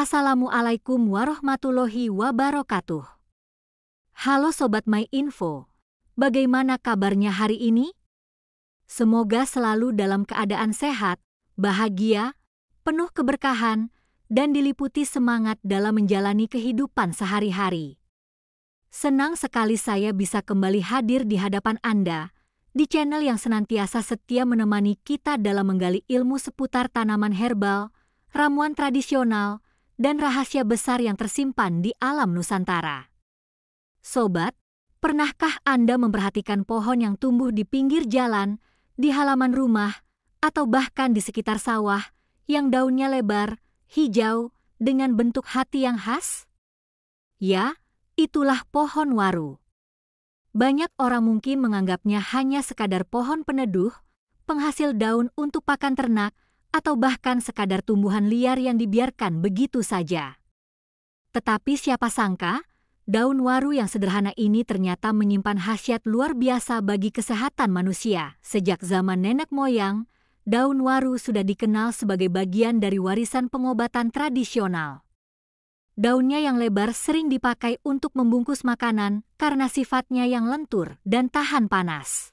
Assalamualaikum warahmatullahi wabarakatuh. Halo Sobat My Info, bagaimana kabarnya hari ini? Semoga selalu dalam keadaan sehat, bahagia, penuh keberkahan, dan diliputi semangat dalam menjalani kehidupan sehari-hari. Senang sekali saya bisa kembali hadir di hadapan Anda, di channel yang senantiasa setia menemani kita dalam menggali ilmu seputar tanaman herbal, ramuan tradisional, dan rahasia besar yang tersimpan di alam Nusantara. Sobat, pernahkah Anda memperhatikan pohon yang tumbuh di pinggir jalan, di halaman rumah, atau bahkan di sekitar sawah yang daunnya lebar, hijau, dengan bentuk hati yang khas? Ya, itulah pohon waru. Banyak orang mungkin menganggapnya hanya sekadar pohon peneduh, penghasil daun untuk pakan ternak, atau bahkan sekadar tumbuhan liar yang dibiarkan begitu saja. Tetapi siapa sangka, daun waru yang sederhana ini ternyata menyimpan khasiat luar biasa bagi kesehatan manusia. Sejak zaman nenek moyang, daun waru sudah dikenal sebagai bagian dari warisan pengobatan tradisional. Daunnya yang lebar sering dipakai untuk membungkus makanan karena sifatnya yang lentur dan tahan panas.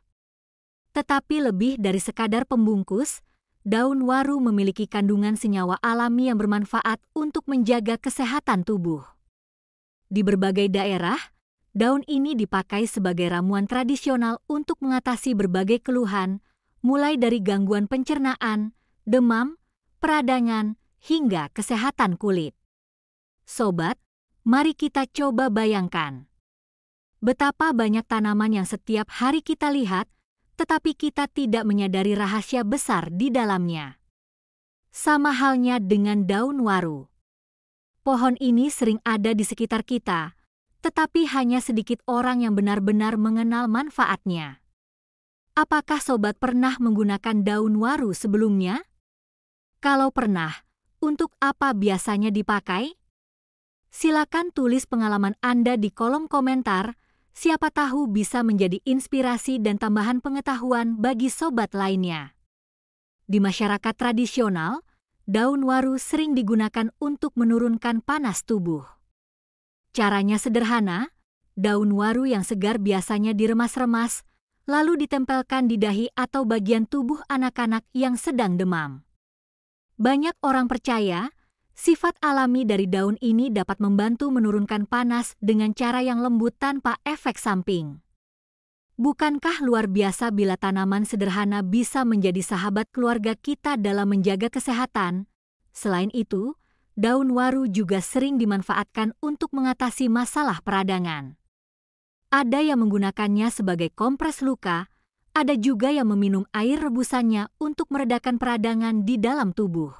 Tetapi lebih dari sekadar pembungkus, daun waru memiliki kandungan senyawa alami yang bermanfaat untuk menjaga kesehatan tubuh. Di berbagai daerah, daun ini dipakai sebagai ramuan tradisional untuk mengatasi berbagai keluhan, mulai dari gangguan pencernaan, demam, peradangan, hingga kesehatan kulit. Sobat, mari kita coba bayangkan betapa banyak tanaman yang setiap hari kita lihat, tetapi kita tidak menyadari rahasia besar di dalamnya. Sama halnya dengan daun waru. Pohon ini sering ada di sekitar kita, tetapi hanya sedikit orang yang benar-benar mengenal manfaatnya. Apakah sobat pernah menggunakan daun waru sebelumnya? Kalau pernah, untuk apa biasanya dipakai? Silakan tulis pengalaman Anda di kolom komentar. Siapa tahu bisa menjadi inspirasi dan tambahan pengetahuan bagi sobat lainnya. Di masyarakat tradisional, daun waru sering digunakan untuk menurunkan panas tubuh. Caranya sederhana, daun waru yang segar biasanya diremas-remas, lalu ditempelkan di dahi atau bagian tubuh anak-anak yang sedang demam. Banyak orang percaya, sifat alami dari daun ini dapat membantu menurunkan panas dengan cara yang lembut tanpa efek samping. Bukankah luar biasa bila tanaman sederhana bisa menjadi sahabat keluarga kita dalam menjaga kesehatan? Selain itu, daun waru juga sering dimanfaatkan untuk mengatasi masalah peradangan. Ada yang menggunakannya sebagai kompres luka, ada juga yang meminum air rebusannya untuk meredakan peradangan di dalam tubuh.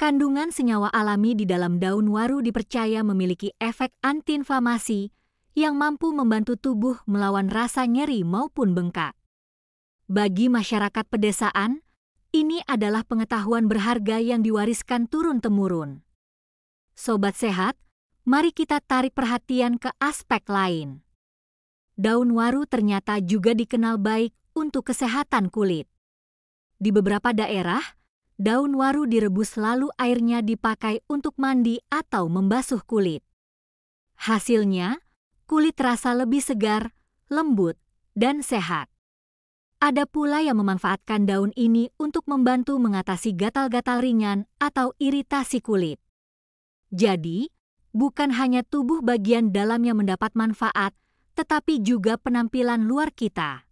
Kandungan senyawa alami di dalam daun waru dipercaya memiliki efek antiinflamasi yang mampu membantu tubuh melawan rasa nyeri maupun bengkak. Bagi masyarakat pedesaan, ini adalah pengetahuan berharga yang diwariskan turun-temurun. Sobat sehat, mari kita tarik perhatian ke aspek lain. Daun waru ternyata juga dikenal baik untuk kesehatan kulit. Di beberapa daerah, daun waru direbus lalu airnya dipakai untuk mandi atau membasuh kulit. Hasilnya, kulit terasa lebih segar, lembut, dan sehat. Ada pula yang memanfaatkan daun ini untuk membantu mengatasi gatal-gatal ringan atau iritasi kulit. Jadi, bukan hanya tubuh bagian dalam yang mendapat manfaat, tetapi juga penampilan luar kita.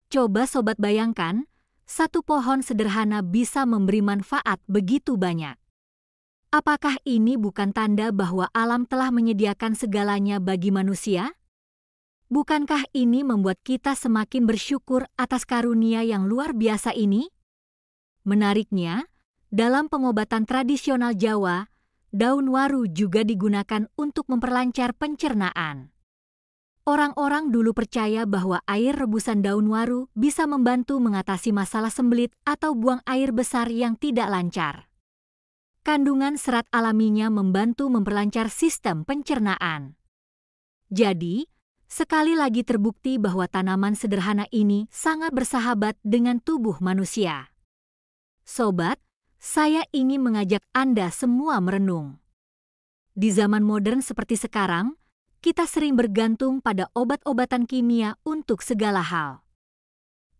Coba sobat bayangkan, satu pohon sederhana bisa memberi manfaat begitu banyak. Apakah ini bukan tanda bahwa alam telah menyediakan segalanya bagi manusia? Bukankah ini membuat kita semakin bersyukur atas karunia yang luar biasa ini? Menariknya, dalam pengobatan tradisional Jawa, daun waru juga digunakan untuk memperlancar pencernaan. Orang-orang dulu percaya bahwa air rebusan daun waru bisa membantu mengatasi masalah sembelit atau buang air besar yang tidak lancar. Kandungan serat alaminya membantu memperlancar sistem pencernaan. Jadi, sekali lagi terbukti bahwa tanaman sederhana ini sangat bersahabat dengan tubuh manusia. Sobat, saya ingin mengajak Anda semua merenung. Di zaman modern seperti sekarang, kita sering bergantung pada obat-obatan kimia untuk segala hal.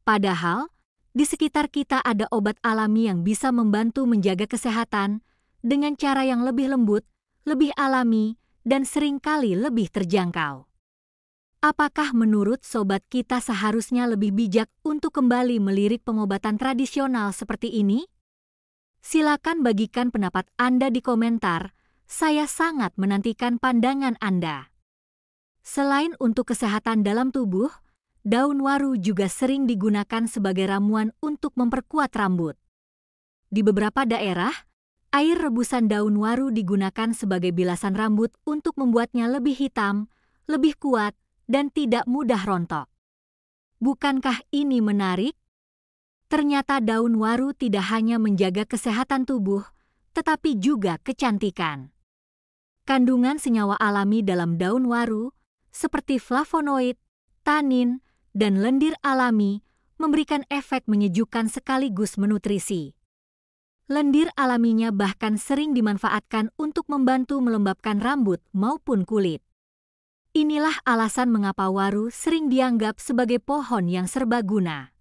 Padahal, di sekitar kita ada obat alami yang bisa membantu menjaga kesehatan dengan cara yang lebih lembut, lebih alami, dan seringkali lebih terjangkau. Apakah menurut sobat kita seharusnya lebih bijak untuk kembali melirik pengobatan tradisional seperti ini? Silakan bagikan pendapat Anda di komentar. Saya sangat menantikan pandangan Anda. Selain untuk kesehatan dalam tubuh, daun waru juga sering digunakan sebagai ramuan untuk memperkuat rambut. Di beberapa daerah, air rebusan daun waru digunakan sebagai bilasan rambut untuk membuatnya lebih hitam, lebih kuat, dan tidak mudah rontok. Bukankah ini menarik? Ternyata daun waru tidak hanya menjaga kesehatan tubuh, tetapi juga kecantikan. Kandungan senyawa alami dalam daun waru, seperti flavonoid, tanin, dan lendir alami, memberikan efek menyejukkan sekaligus menutrisi. Lendir alaminya bahkan sering dimanfaatkan untuk membantu melembabkan rambut maupun kulit. Inilah alasan mengapa waru sering dianggap sebagai pohon yang serbaguna.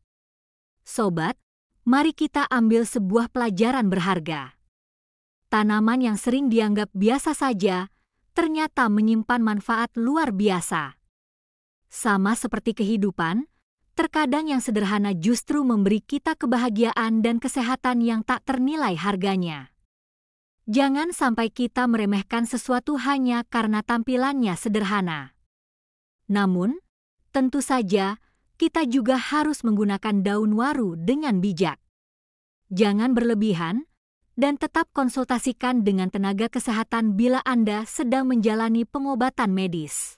Sobat, mari kita ambil sebuah pelajaran berharga. Tanaman yang sering dianggap biasa saja, ternyata menyimpan manfaat luar biasa. Sama seperti kehidupan, terkadang yang sederhana justru memberi kita kebahagiaan dan kesehatan yang tak ternilai harganya. Jangan sampai kita meremehkan sesuatu hanya karena tampilannya sederhana. Namun, tentu saja, kita juga harus menggunakan daun waru dengan bijak. Jangan berlebihan, dan tetap konsultasikan dengan tenaga kesehatan bila Anda sedang menjalani pengobatan medis.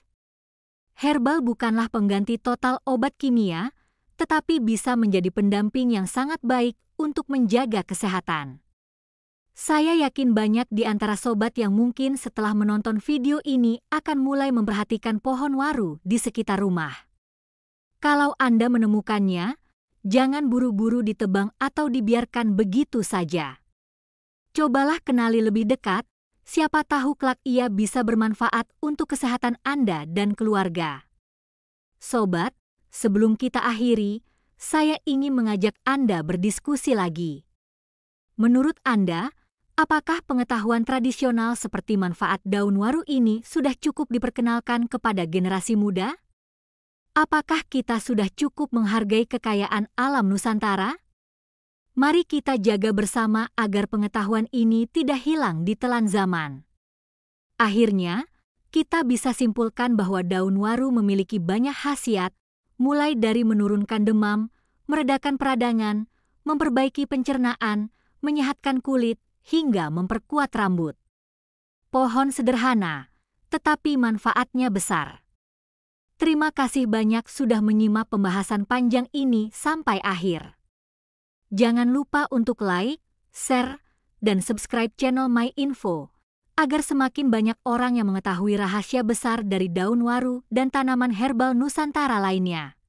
Herbal bukanlah pengganti total obat kimia, tetapi bisa menjadi pendamping yang sangat baik untuk menjaga kesehatan. Saya yakin banyak di antara sobat yang mungkin setelah menonton video ini akan mulai memperhatikan pohon waru di sekitar rumah. Kalau Anda menemukannya, jangan buru-buru ditebang atau dibiarkan begitu saja. Cobalah kenali lebih dekat, siapa tahu kelak ia bisa bermanfaat untuk kesehatan Anda dan keluarga. Sobat, sebelum kita akhiri, saya ingin mengajak Anda berdiskusi lagi. Menurut Anda, apakah pengetahuan tradisional seperti manfaat daun waru ini sudah cukup diperkenalkan kepada generasi muda? Apakah kita sudah cukup menghargai kekayaan alam Nusantara? Mari kita jaga bersama agar pengetahuan ini tidak hilang di telan zaman. Akhirnya, kita bisa simpulkan bahwa daun waru memiliki banyak khasiat, mulai dari menurunkan demam, meredakan peradangan, memperbaiki pencernaan, menyehatkan kulit, hingga memperkuat rambut. Pohon sederhana, tetapi manfaatnya besar. Terima kasih banyak sudah menyimak pembahasan panjang ini sampai akhir. Jangan lupa untuk like, share, dan subscribe channel My Info, agar semakin banyak orang yang mengetahui rahasia besar dari daun waru dan tanaman herbal Nusantara lainnya.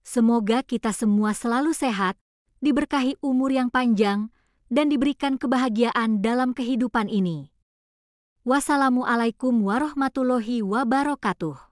Semoga kita semua selalu sehat, diberkahi umur yang panjang, dan diberikan kebahagiaan dalam kehidupan ini. Wassalamualaikum warahmatullahi wabarakatuh.